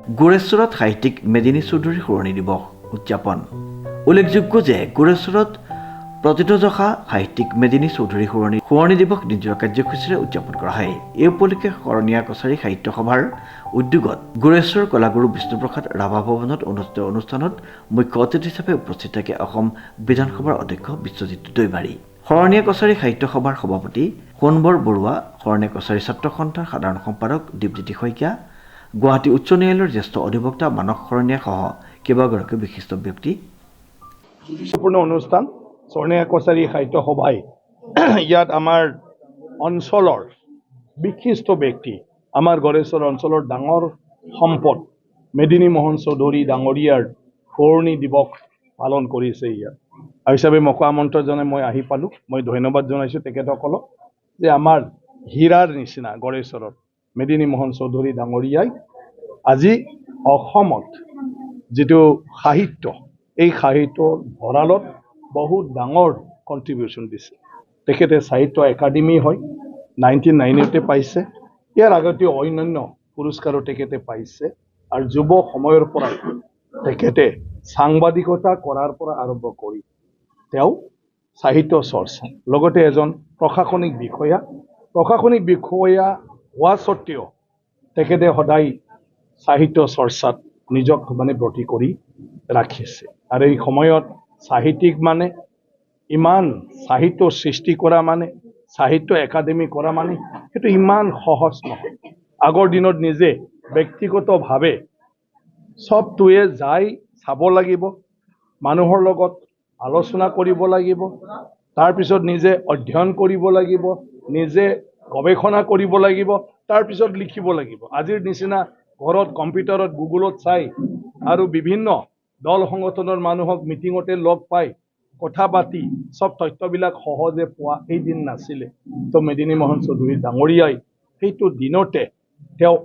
গোৰেশ্বৰত সাহিত্যিক মেদিনী চৌধুৰীৰ সোঁৱৰণি দিৱস উদযাপন। উল্লেখযোগ্য যে গোৰেশ্বৰত প্ৰথিতযশা সাহিত্যিক মেদিনী চৌধুৰীৰ সোঁৱৰণি দিৱস দিনজোৰা কাৰ্যসূচীৰে উদযাপন কৰা হয়। এই উপলক্ষে শৰণীয়া কছাৰী সাহিত্য সভাৰ উদ্যোগত গোৰেশ্বৰ কলাগুৰু বিষ্ণুপ্ৰসাদ ৰাভা ভৱনত অনুষ্ঠিত অনুষ্ঠানত মুখ্য অতিথি হিচাপে উপস্থিত থাকে অসম বিধানসভাৰ অধ্যক্ষ বিশ্বজিৎ দৈমাৰী। শৰণীয়া কছাৰী সাহিত্য সভাৰ সভাপতি সোণবৰ বৰুৱা, শৰণীয়া কছাৰী ছাত্ৰ সন্থাৰ সাধাৰণ সম্পাদক দীপজ্যোতি শইকীয়া, গুৱাহাটী উচ্চ ন্যায়ালয়ৰ জ্যেষ্ঠ অধিবক্তা মানস শৰণীয়া সহ কেইবাগৰাকী বিশিষ্ট ব্যক্তি। গুৰুত্বপূৰ্ণ অনুষ্ঠান শৰণীয়া কছাৰী সাহিত্য সভাই ইয়াত আমাৰ অঞ্চলৰ বিশিষ্ট ব্যক্তি, আমাৰ গড়েশ্বৰ অঞ্চলৰ ডাঙৰ সম্পদ মেদিনী মোহন চৌধুৰী ডাঙৰীয়াৰ সোঁৱৰণি দিৱস পালন কৰিছে। ইয়াত আৰু হিচাপে মোকো আমন্ত্ৰণ জনাই মই আহি পালোঁ। মই ধন্যবাদ জনাইছোঁ তেখেতসকলক যে আমাৰ হীৰাৰ নিচিনা গড়েশ্বৰত মেদিনী মোহন চৌধুৰী ডাঙৰীয়াই আজি অসমত যিটো সাহিত্য, এই সাহিত্যৰ ভঁৰালত বহুত ডাঙৰ কণ্ট্ৰিবিউশ্যন দিছে। তেখেতে সাহিত্য একাডেমি হয় 1990তে পাইছে। ইয়াৰ আগতে অন্যান্য পুৰস্কাৰো তেখেতে পাইছে আৰু যুৱ সময়ৰ পৰাই তেখেতে সাংবাদিকতা কৰাৰ পৰা আৰম্ভ কৰি তেওঁ সাহিত্য চৰ্চা, লগতে এজন প্ৰশাসনিক বিষয়া হোৱা স্বত্বেও তেখেতে সদায় সাহিত্য চৰ্চাত নিজক ব্ৰতী কৰি ৰাখিছে। আৰু এই সময়ত সাহিত্যিক ইমান সাহিত্য সৃষ্টি কৰা সাহিত্য একাডেমি কৰা সেইটো ইমান সহজ নহয়। আগৰ দিনত নিজে ব্যক্তিগতভাৱে চবটোৱে যাই চাব লাগিব, মানুহৰ লগত আলোচনা কৰিব লাগিব, তাৰপিছত নিজে অধ্যয়ন কৰিব লাগিব, নিজে গৱেষণা কৰিব লাগিব, তাৰপিছত লিখিব লাগিব। আজিৰ নিচিনা ঘৰত কম্পিউটাৰত গুগলত চাই আৰু বিভিন্ন দল সংগঠনৰ মানুহক মিটিঙতে লগ পাই কথা পাতি সব তথ্যবিলাক সহজে পোৱা এই দিন নাছিলে। তো মেদিনী মোহন চৌধুৰী ডাঙৰীয়াই সেইটো দিনতে তেওঁ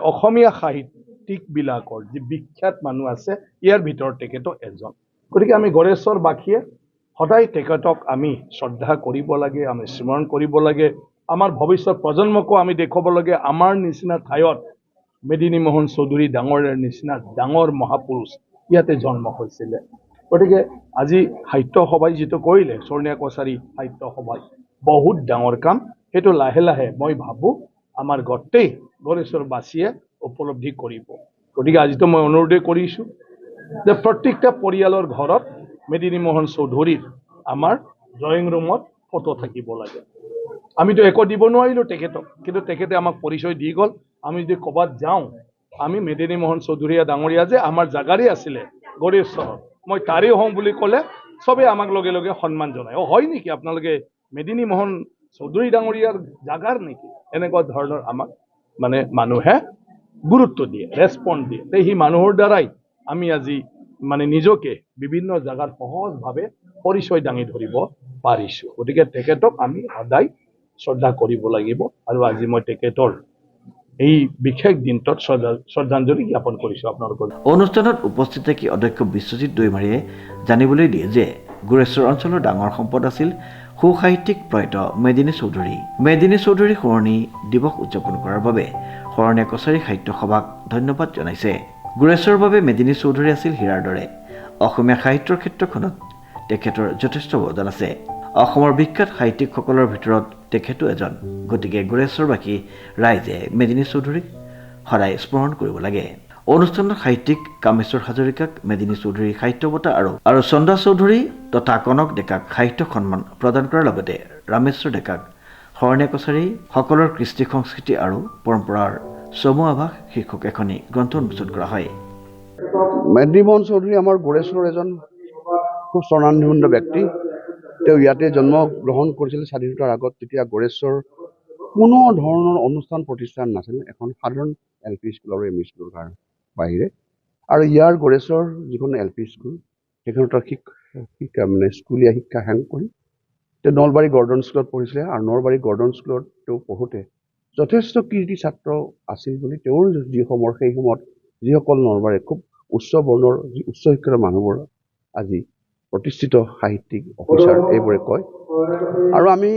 অসমীয়া সাহিত্যিকবিলাকৰ যি বিখ্যাত মানুহ আছে ইয়াৰ ভিতৰত তেখেতো এজন। গতিকে আমি গড়েশ্বৰবাসীয়ে সদায় তেখেতক আমি শ্ৰদ্ধা কৰিব লাগে, আমি স্মৰণ কৰিব লাগে। আমাৰ ভৱিষ্যত প্ৰজন্মকো আমি দেখুৱাব লাগে আমাৰ নিচিনা ঠাইত মেদিনী মোহন চৌধুৰী ডাঙৰীয়াৰ নিচিনা ডাঙৰ মহাপুৰুষ ইয়াতে জন্ম হৈছিলে। গতিকে আজি সাহিত্য সভাই যিটো কৰিলে শৰণীয়া কছাৰী সাহিত্য সভাই বহুত ডাঙৰ কাম, সেইটো লাহে লাহে মই ভাবোঁ আমাৰ গোটেই গড়েশ্বৰবাসীয়ে উপলব্ধি কৰিব। গতিকে আজিতো মই অনুৰোধ কৰিছোঁ যে প্ৰত্যেকটা পৰিয়ালৰ ঘৰত মেদিনী মোহন চৌধুৰীৰ আমাৰ ড্ৰয়িং ৰুমত ফটো থাকিব লাগে। আমিতো একো দিব নোৱাৰিলোঁ তেখেতক, কিন্তু তেখেতে আমাক পৰিচয় দি গ'ল। আমি যদি ক'ৰবাত যাওঁ, আমি মেদিনী মোহন চৌধুৰী ডাঙৰীয়া যে আমাৰ জাগাৰে আছিলে গড়েশ্বৰত, মই তাৰে হওঁ বুলি ক'লে চবেই আমাক লগে লগে সন্মান জনায়। হয় নেকি আপোনালোকে মেদিনী মোহন চৌধুৰী ডাঙৰীয়াৰ জাগাৰ নেকি? এনেকুৱা ধৰণৰ আমাক মানুহে গুৰুত্ব দিয়ে, ৰেছপন্স দিয়ে। সেই মানুহৰ দ্বাৰাই আমি আজি নিজকে বিভিন্ন জাগাত সহজভাৱে পৰিচয় দাঙি ধৰিব পাৰিছোঁ। গতিকে তেখেতক আমি সদায় শ্ৰদ্ধা কৰিব লাগিব। আৰু আজি মই তেখেতৰ এই বিশেষ দিনটোত শ্ৰদ্ধাঞ্জলি জ্ঞাপন কৰিছোঁ আপোনালোকৰ। অনুষ্ঠানত উপস্থিত থাকি অধ্যক্ষ বিশ্বজিৎ দৈমাৰীয়ে জানিবলৈ দিয়ে যে গোৰেশ্বৰ অঞ্চলৰ ডাঙৰ সম্পদ আছিল সুসাহিত্যিক প্ৰয়াত মেদিনী চৌধুৰী। মেদিনী চৌধুৰীৰ সোঁৱৰণি দিৱস উদযাপন কৰাৰ বাবে শৰণীয়া কছাৰী সাহিত্য সভাক ধন্যবাদ জনাইছে। গোৰেশ্বৰৰ বাবে মেদিনী চৌধুৰী আছিল হীৰাৰ দৰে। অসমীয়া সাহিত্যৰ ক্ষেত্ৰখনত তেখেতৰ যথেষ্ট অৱদান আছে। অসমৰ বিখ্যাত সাহিত্যিকসকলৰ ভিতৰত তেখেতো এজন। গতিকে গোৰেশ্বৰবাসী ৰাইজে মেদিনী চৌধুৰীক সদায় স্মৰণ কৰিব লাগে। অনুষ্ঠানত সাহিত্যিক কামেশ্বৰ হাজৰিকাক মেদিনী চৌধুৰী সাহিত্য বঁটা আৰু চন্দা চৌধুৰী তথা কনক ডেকাক সাহিত্য সন্মান প্ৰদান কৰাৰ লগতে ৰামেশ্বৰ ডেকাক শৰণীয়া কছাৰী সকলৰ কৃষ্টি সংস্কৃতি আৰু পৰম্পৰাৰ চমু আভাস শীৰ্ষক এখনি গ্ৰন্থ উন্মোচন কৰা হয়। মেদিনী মোহন চৌধুৰী আমাৰ গোৰেশ্বৰৰ এজন খুব স্বনামধন্য ব্যক্তি। তেওঁ ইয়াতে জন্মগ্ৰহণ কৰিছিল স্বাধীনতাৰ আগত। তেতিয়া গোৰেশ্বৰ কোনো ধৰণৰ অনুষ্ঠান প্ৰতিষ্ঠান নাছিল, এখন সাধাৰণ LP স্কুল আৰু ME স্কুলৰ বাহিৰে। আৰু ইয়াৰ গোৰেশ্বৰ যিখন LP স্কুল সেইখনত স্কুলীয়া শিক্ষা শেষ কৰি তেওঁ নলবাৰী গৰ্ডন স্কুলত পঢ়িছিলে। আৰু নলবাৰী গৰ্ডন স্কুলত তেওঁ পঢ়োঁতে যথেষ্ট কীৰ্তি ছাত্ৰ আছিল বুলি তেওঁৰ সেই সময়ত যিসকল নলবাৰীৰ খুব উচ্চ বৰ্ণৰ উচ্চ শিক্ষিত মানুহবোৰ আজি প্ৰতিষ্ঠিত সাহিত্যিক অফিচাৰ এইবোৰে কয়। আৰু আমি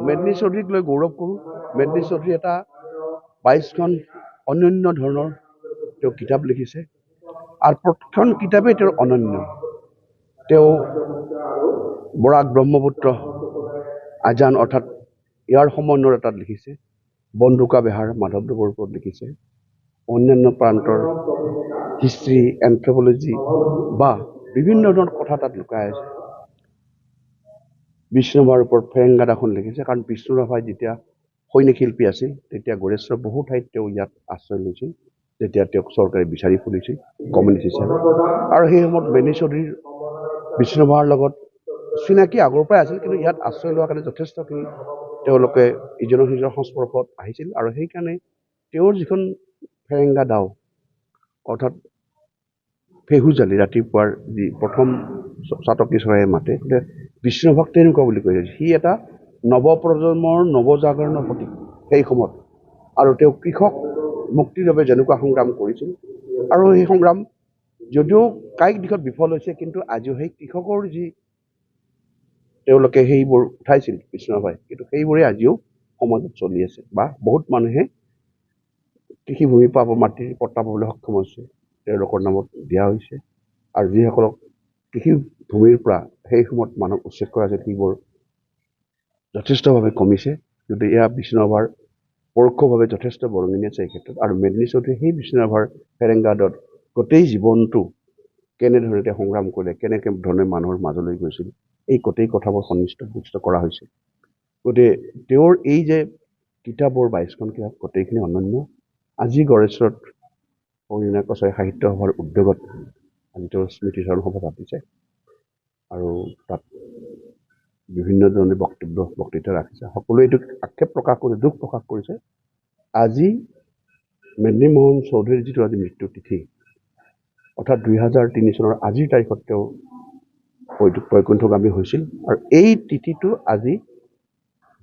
মেদিনী চৌধুৰীক লৈ গৌৰৱ কৰোঁ। মেদিনী চৌধুৰী এটা 22খন অন্যান্য ধৰণৰ তেওঁ কিতাপ লিখিছে আৰু প্ৰতিখন কিতাপেই তেওঁৰ অনন্য। তেওঁ বৰাক ব্ৰহ্মপুত্ৰ আজান অৰ্থাৎ ইয়াৰ সমন্বয়ৰ এটাত লিখিছে, বন্দুকা বেহাৰ মাধৱদেৱৰ ওপৰত লিখিছে, অন্যান্য প্ৰান্তৰ হিষ্ট্ৰী এন্থ্ৰপলজি বা বিভিন্ন ধৰণৰ কথা তাত লুকাই আছে। বিষ্ণুৰাভাৰ ওপৰত ফেৰেংগা দাখন লিখিছে, কাৰণ বিষ্ণুৰাভাই যেতিয়া সৈনিক শিল্পী আছিল তেতিয়া গড়েশ্বৰ বহু ঠাইত তেওঁ ইয়াত আশ্ৰয় লৈছিল, যেতিয়া তেওঁক চৰকাৰে বিচাৰি ফুৰিছিল কমিউনিষ্ট হিচাপে। আৰু সেই সময়ত মেনি চৌধুৰীৰ বিষ্ণুৰাভাৰ লগত চিনাকি আগৰ পৰাই আছিল, কিন্তু ইয়াত আশ্ৰয় লোৱাৰ কাৰণে যথেষ্টখিনি তেওঁলোকে ইজনৰ সিজনৰ সংস্পৰ্শত আহিছিল। আৰু সেইকাৰণে তেওঁৰ যিখন ফেৰেংগা দাও অৰ্থাৎ ফেহুজালি ৰাতিপুৱাৰ যি প্ৰথম চাতকী চৰাইয়ে মাতে, বিষ্ণুৰাভাক তেনেকুৱা বুলি কৈছে। সি এটা নৱপ্ৰজন্মৰ নৱজাগৰণৰ প্ৰতীক সেই সময়ত। আৰু তেওঁ কৃষক মুক্তিৰ বাবে যেনেকুৱা সংগ্ৰাম কৰিছিল, আৰু সেই সংগ্ৰাম যদিও কায়িক দিশত বিফল হৈছে, কিন্তু আজিও সেই কৃষকৰ যি তেওঁলোকে সেইবোৰ উঠাইছিল বিষ্ণুৰাভাই, কিন্তু সেইবোৰে আজিও সমাজত চলি আছে বা বহুত মানুহে কৃষিভূমি পাব, মাটিৰ পট্টা পাবলৈ সক্ষম হৈছে, তেওঁলোকৰ নামত দিয়া হৈছে। আৰু যিসকলক কৃষিভূমিৰ পৰা সেই সময়ত মানুহ উচ্ছেদ কৰা হৈছিল, সেইবোৰ যথেষ্টভাৱে কমিছে। যদি এয়া বিষ্ণুৰাভাৰ পৰোক্ষভাৱে যথেষ্ট বৰঙণি আছে এই ক্ষেত্ৰত। আৰু মেদিনী চৌধুৰীয়ে সেই বিষ্ণুৰাভাৰ ফেৰেংগাদত গোটেই জীৱনটো কেনেধৰণে তেওঁ সংগ্ৰাম কৰিলে, কেনেকে ধৰণে মানুহৰ মাজলৈ গৈছিল, এই গোটেই কথাবোৰ সন্নিষ্ঠ কৰা হৈছে। গতিকে তেওঁৰ এই যে কিতাপৰ 22খন কিতাপ গোটেইখিনি অনন্য। আজি গড়েশ্বৰত অৰুণা কছাৰী সাহিত্য সভাৰ উদ্যোগত আজি তেওঁৰ স্মৃতিচাৰণ সভা পাতিছে, আৰু তাত বিভিন্ন ধৰণে বক্তৃতা ৰাখিছে। সকলোৱে এইটো আক্ষেপ প্ৰকাশ কৰিছে, দুখ প্ৰকাশ কৰিছে, আজি মেদিনী মোহন চৌধুৰীৰ যিটো আজি মৃত্যু তিথি অৰ্থাৎ 2003 চনৰ আজিৰ তাৰিখত তেওঁ বৈকুণ্ঠগামী হৈছিল। আৰু এই তিথিটো আজি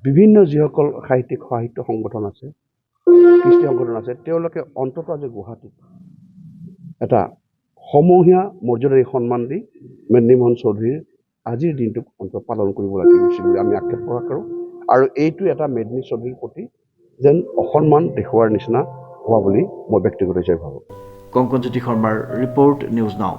বিভিন্ন যিসকল সাহিত্য সংগঠন আছে, কৃষ্টি সংগঠন আছে, তেওঁলোকে অন্তত আজি গুৱাহাটীত এটা সমূহীয়া মৰ্যাদাৰে সন্মান দি মেদিনী মোহন চৌধুৰীৰ আজিৰ দিনটোক অন্তত পালন কৰিব লাগিব বুলি আমি আক্ষেপ প্ৰকাশ কৰোঁ। আৰু এইটো এটা মেদিনী চৌধুৰীৰ প্ৰতি যেন অসন্মান দেখুওৱাৰ নিচিনা হোৱা বুলি মই ব্যক্তিগত হিচাপে ভাবোঁ। কংকনজ্যোতি শৰ্মাৰ ৰিপৰ্ট, নিউজ নাও।